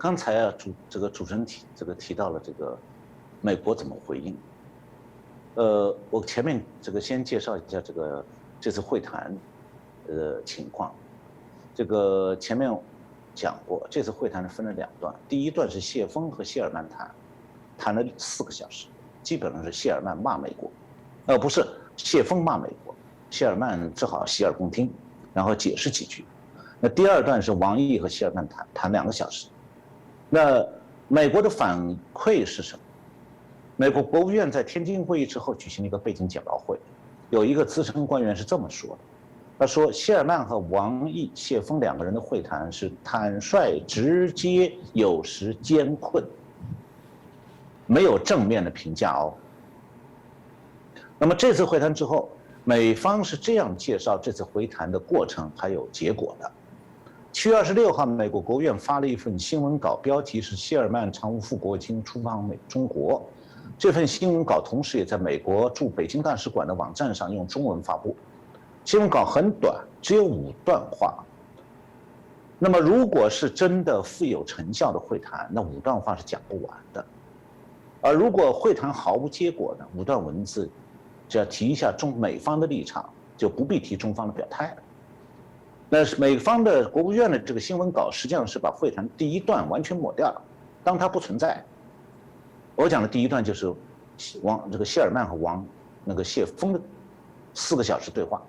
刚才啊，主持人提到了这个美国怎么回应。我前面先介绍一下这次会谈情况。这个前面讲过，这次会谈呢分了2段，第一段是谢峰和谢尔曼谈了4个小时，基本上是谢尔曼骂美国，不是谢峰骂美国，谢尔曼只好洗耳恭听，然后解释几句。那第2段是王毅和谢尔曼谈2个小时。那美国的反馈是什么？美国国务院在天津会议之后举行了一个背景简报会，有一个资深官员是这么说的，他说谢尔曼和王毅、谢峰2个人的会谈是坦率、直接，有时艰困，没有正面的评价哦。那么这次会谈之后，美方是这样介绍这次会谈的过程还有结果的。7月26号，美国国务院发了一份新闻稿，标题是谢尔曼常务副国务卿出访中国。这份新闻稿同时也在美国驻北京大使馆的网站上用中文发布。新闻稿很短，只有5段话。那么如果是真的富有成效的会谈，那5段话是讲不完的。而如果会谈毫无结果呢，5段文字只要提一下美方的立场，就不必提中方的表态了。那是美方的国务院的这个新闻稿实际上是把会谈第1段完全抹掉了，当它不存在。我讲的第1段就是谢尔曼和谢峰的4个小时对话。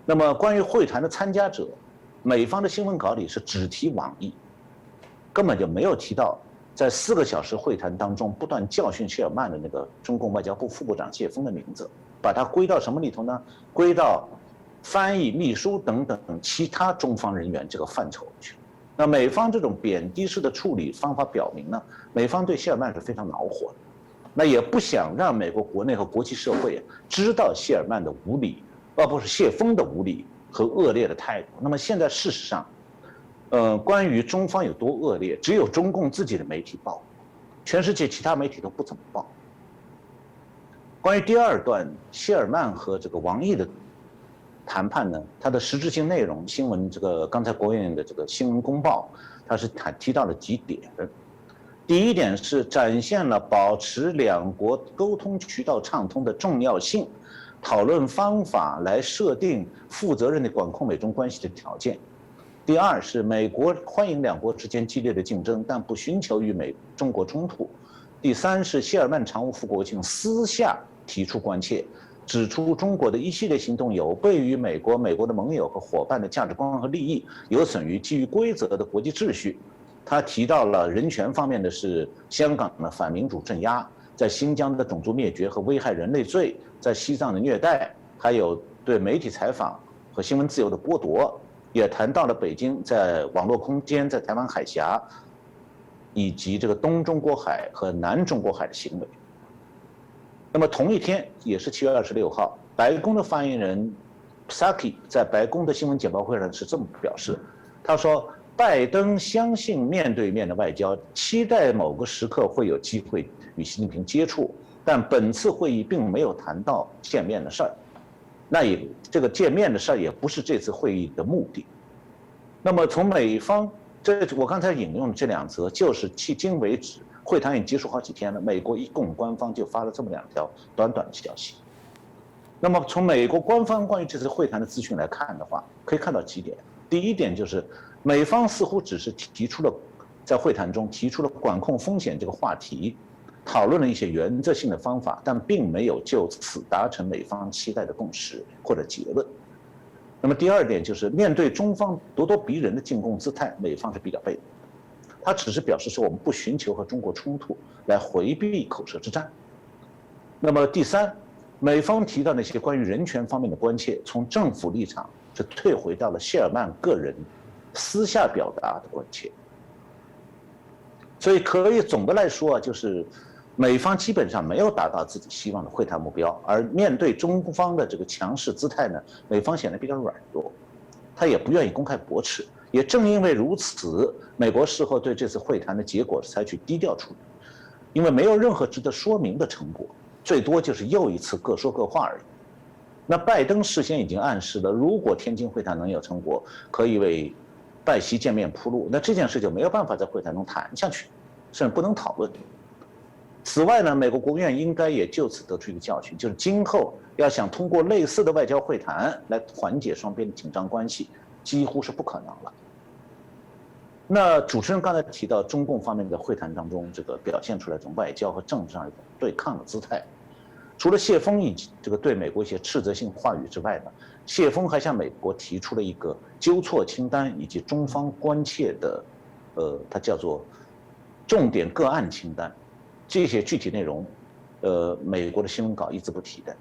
那么关于会谈的参加者，美方的新闻稿里是只提王毅，根本就没有提到在4个小时会谈当中不断教训谢尔曼的那个中共外交部副部长谢峰的名字，把它归到什么里头呢？归到翻译、秘书等等其他中方人员这个范畴去。那美方这种贬低式的处理方法表明呢，美方对谢尔曼是非常恼火的，那也不想让美国国内和国际社会知道谢尔曼的无理，而不是谢峰的无理和恶劣的态度。那么现在事实上，关于中方有多恶劣，只有中共自己的媒体报，全世界其他媒体都不怎么报。关于第2段谢尔曼和王毅的谈判呢，它的实质性内容，新闻刚才国务院的新闻公报，它是提到了几点。第1点是展现了保持2国沟通渠道畅通的重要性，讨论方法来设定负责任的管控美中关系的条件。第2是美国欢迎2国之间激烈的竞争，但不寻求与中国冲突。第3是谢尔曼常务副国务卿私下提出关切，指出中国的一系列行动有悖于美国的盟友和伙伴的价值观和利益，有损于基于规则的国际秩序。他提到了人权方面的是香港的反民主镇压，在新疆的种族灭绝和危害人类罪，在西藏的虐待，还有对媒体采访和新闻自由的剥夺，也谈到了北京在网络空间、在台湾海峡以及东中国海和南中国海的行为。那么同一天，也是7月26号，白宫的发言人 Psaki 在白宫的新闻简报会上是这么表示，他说拜登相信面对面的外交，期待某个时刻会有机会与习近平接触，但本次会议并没有谈到见面的事儿。那这个见面的事儿也不是这次会议的目的。那么从美方，我刚才引用的这2则，就是迄今为止会谈已经结束好几天了，美国一共官方就发了这么2条短短的消息。那么从美国官方关于这次会谈的资讯来看的话，可以看到几点。第1点就是美方似乎只是在会谈中提出了管控风险这个话题，讨论了一些原则性的方法，但并没有就此达成美方期待的共识或者结论。那么第2点就是面对中方咄咄逼人的进攻姿态，美方是比较被动的，他只是表示说我们不寻求和中国冲突，来回避口舌之战。那么第3，美方提到那些关于人权方面的关切，从政府立场是退回到了谢尔曼个人私下表达的关切。所以可以总的来说，就是美方基本上没有达到自己希望的会谈目标，而面对中方的强势姿态呢，美方显得比较软弱，他也不愿意公开驳斥。也正因为如此，美国事后对这次会谈的结果采取低调处理，因为没有任何值得说明的成果，最多就是又一次各说各话而已。那拜登事先已经暗示了，如果天津会谈能有成果，可以为拜习见面铺路，那这件事就没有办法在会谈中谈下去，甚至不能讨论。此外呢，美国国务院应该也就此得出一个教训，就是今后要想通过类似的外交会谈来缓解双边的紧张关系，几乎是不可能了。那主持人刚才提到，中共方面的会谈当中，这个表现出来这种外交和政治上一种对抗的姿态。除了谢峰以及这个对美国一些斥责性话语之外呢，谢峰还向美国提出了一个纠错清单以及中方关切的，它叫做重点个案清单。这些具体内容，美国的新闻稿一字不提的。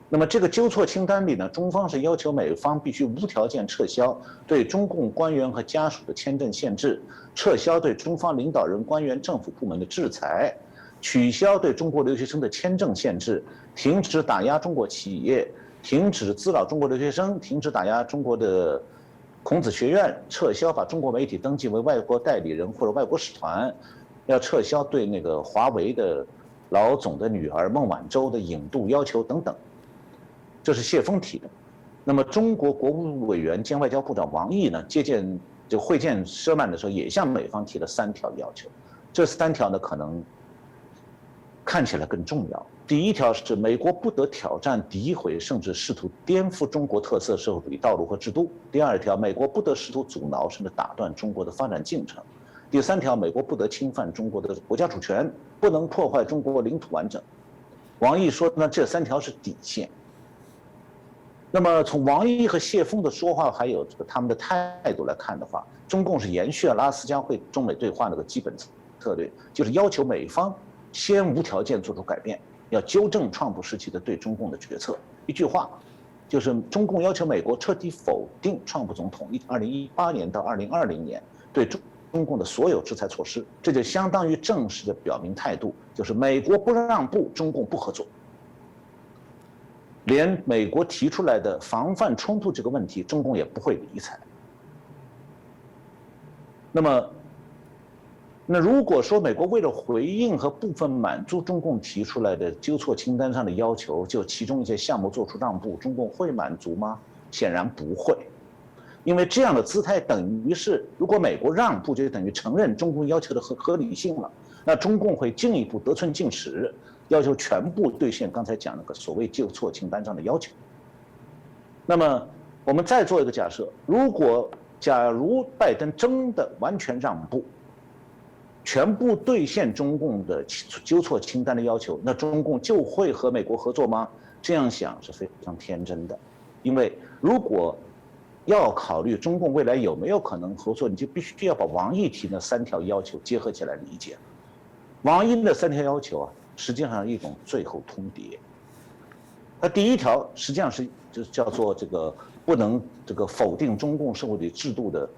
那么这个纠错清单里呢，中方是要求美方必须无条件撤销对中共官员和家属的签证限制，撤销对中方领导人、官员、政府部门的制裁，取消对中国留学生的签证限制，停止打压中国企业，停止滋扰中国留学生，停止打压中国的孔子学院，撤销把中国媒体登记为外国代理人或者外国使团，要撤销对那个华为的老总的女儿孟晚舟的引渡要求等等。这是谢峰提的。那么中国国务委员兼外交部长王毅呢，会见舍曼的时候，也向美方提了3条要求。这3条呢，可能看起来更重要。第一条是美国不得挑战、诋毁甚至试图颠覆中国特色社会主义道路和制度。第2条，美国不得试图阻挠甚至打断中国的发展进程。第3条，美国不得侵犯中国的国家主权，不能破坏中国领土完整。王毅说呢，这3条是底线。那么从王毅和谢峰的说话，还有他们的态度来看的话，中共是延续了拉斯加会中美对话那个基本策略，就是要求美方先无条件做出改变，要纠正川普时期的对中共的决策。一句话，就是中共要求美国彻底否定川普总统2018年到2020年对中共的所有制裁措施，这就相当于正式的表明态度，就是美国不让步，中共不合作。连美国提出来的防范冲突这个问题，中共也不会理睬。那如果说美国为了回应和部分满足中共提出来的纠错清单上的要求，就其中一些项目做出让步，中共会满足吗？显然不会，因为这样的姿态等于是，如果美国让步，就等于承认中共要求的合理性了。那中共会进一步得寸进尺，要求全部兑现刚才讲那个所谓纠错清单上的要求。那么我们再做一个假设，假如拜登真的完全让步，全部兑现中共的纠错清单的要求，那中共就会和美国合作吗？这样想是非常天真的，因为如果要考虑中共未来有没有可能合作，你就必须要把王毅提那3条要求结合起来理解。王毅的3条要求啊，实际上是一种最后通牒。它第1条实际上就叫做这个不能否定中共社会主义制度的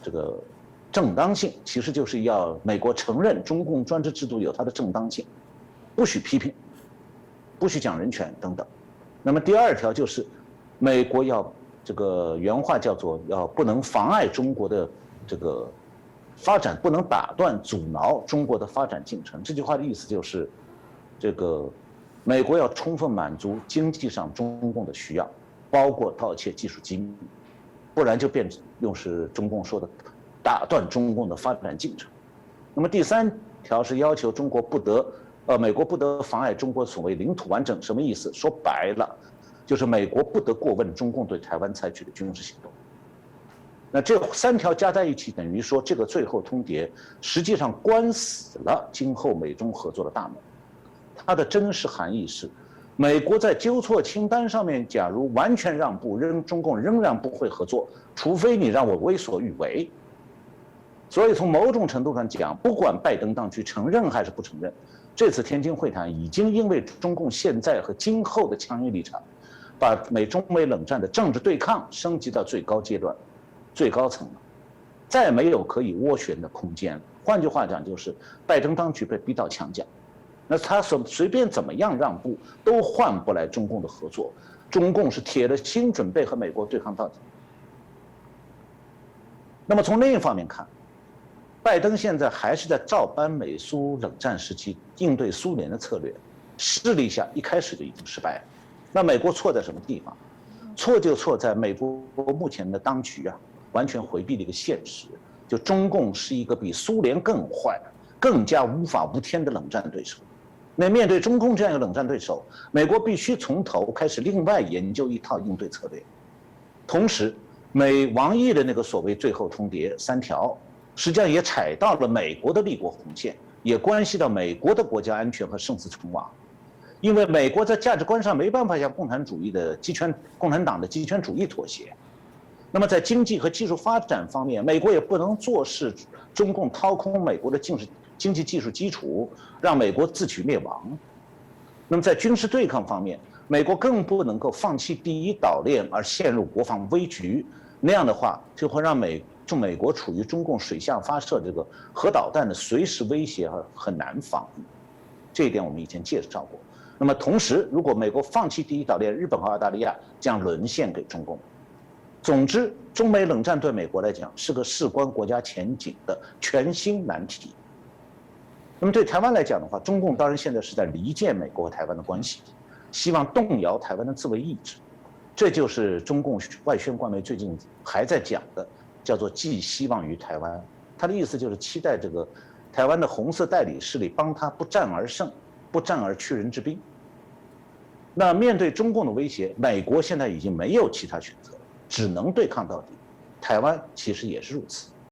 这个正当性，其实就是要美国承认中共专制制度有它的正当性，不许批评，不许讲人权等等。那么第2条就是美国要原话叫做要不能妨碍中国的发展，不能打断阻挠中国的发展进程。这句话的意思就是美国要充分满足经济上中共的需要，包括盗窃技术机密，不然就又是中共说的打断中共的发展进程。那么第3条是要求美国不得妨碍中国所谓领土完整。什么意思？说白了就是美国不得过问中共对台湾采取的军事行动。那这3条加在一起，等于说这个最后通牒实际上关死了今后美中合作的大门。它的真实含义是，美国在纠错清单上面假如完全让步，中共仍然不会合作，除非你让我为所欲为。所以从某种程度上讲，不管拜登当局承认还是不承认，这次天津会谈已经因为中共现在和今后的强硬立场，把中美冷战的政治对抗升级到最高阶段、最高层了，再没有可以斡旋的空间。换句话讲，就是拜登当局被逼到墙角，那他随便怎么样让步，都换不来中共的合作。中共是铁了心准备和美国对抗到底。那么从另一方面看，拜登现在还是在照搬美苏冷战时期应对苏联的策略，试了一下，一开始就已经失败了。那美国错在什么地方？错就错在美国目前的当局啊，完全回避了一个现实，就中共是一个比苏联更坏、更加无法无天的冷战对手。那面对中共这样一个冷战对手，美国必须从头开始另外研究一套应对策略。同时，王毅的那个所谓最后通牒3条，实际上也踩到了美国的立国红线，也关系到美国的国家安全和生死存亡。因为美国在价值观上没办法向共产党的极权主义妥协，那么在经济和技术发展方面，美国也不能坐视中共掏空美国的经济技术基础，让美国自取灭亡。那么在军事对抗方面，美国更不能够放弃第一岛链而陷入国防危局，那样的话就会让美国处于中共水下发射这个核导弹的随时威胁而很难防御。这一点我们以前介绍过。那么同时，如果美国放弃第一岛链，日本和澳大利亚将沦陷给中共。总之，中美冷战对美国来讲是个事关国家前景的全新难题。那么对台湾来讲的话，中共当然现在是在离间美国和台湾的关系，希望动摇台湾的自卫意志。这就是中共外宣官媒最近还在讲的，叫做寄希望于台湾。他的意思就是期待这个台湾的红色代理势力帮他不战而胜，不战而屈人之兵。那面对中共的威胁，美国现在已经没有其他选择了，只能对抗到底。台湾其实也是如此。